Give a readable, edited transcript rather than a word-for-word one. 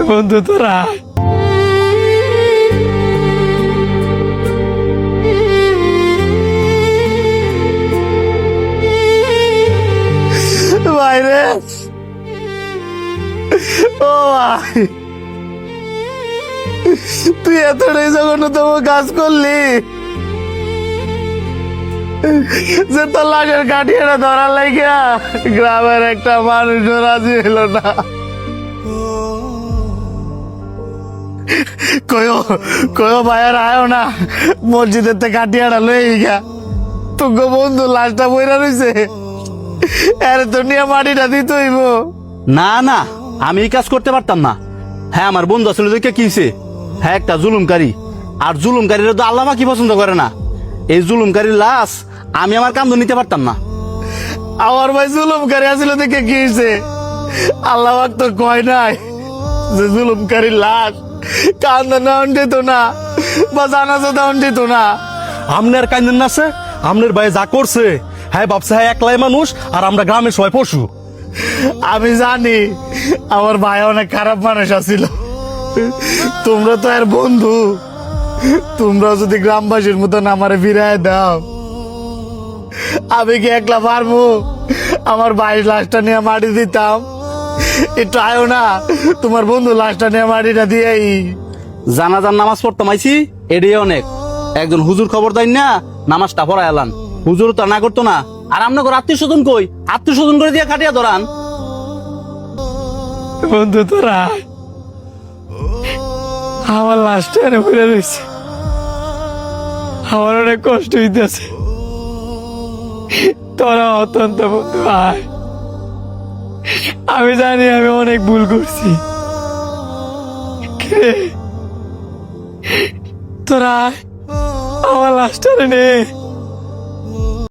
বন্ধু তোরা বাইরে ও ভাই, তুই এতটাই জঘন্যতম কাজ করলি যে তোর লাশের কাঠিয়াটা ধরার লাগিয়া গ্রামের একটা মানুষও রাজি হলো না। কয়ো কয়ো ভাইয়ার আয়ো না, মসজিদের থেকে কাঠিয়াটা লয়ে গা, তোকে বন্ধু লাশটা বইরা রইছে, আরে তো নিয়ে মাটিটা দিতে হইব। না না, আমি এই কাজ করতে পারতাম না। হ্যাঁ, আমার বন্ধু আসলে দেখে কিছে, হ্যাঁ একটা জুলুমকারী, আর জুলুমকারীরা তো আল্লাহ কি পছন্দ করে না। এই জুলুমকারীর লাশ আমি আমার কান্দ নিতে পারতাম না। আমার ভাই জুলুমকারী আসলে দেখে কি হয়েছে, আল্লাহ তো কয় নাই যে জুলুমকারী লাশ কান্দা নেওয়ান যেত না বা জানাজা দেওয়ান যেত না। আমনের কাইন্দেন না আছে, আমনের ভাই যা করছে, হ্যাঁ ভাবছে হ্যাঁ একলাই মানুষ আর আমরা গ্রামের সবাই পশু। আমি জানি আমার ভাই অনেক খারাপ মানুষ আছিল, তোমরা তো আর বন্ধু, তোমরা যদি গ্রামবাসীর মতন আমারে ফিরায় দাও, আমি কি একলা পারবো আমার ভাই লাশটা নিয়ে মাটি দিতাম? একটু আয়ো না, তোমার বন্ধু লাশটা নিয়ে মাটিটা দিয়েই। জানাজার নামাজ পড়তাম আইছি, এটাই অনেক। একজন হুজুর খবর দেন না, নামাজটা পড়ায় এলান। হুজুর তো না করতো না, আর আপনাকে আত্মীয় স্বজন কই, আত্মীয় স্বজন করে দিয়ে কাটিয়া ধরান। বন্ধু তোরা আমার লাশটা এনে পড়ে রয়েছে, আমার অনেক কষ্ট হইতেছে, তোরা অত্যন্ত বন্ধু আয়। আমি জানি আমি অনেক ভুল করছি, কে তোরা আয়, আমার লাশটা নে।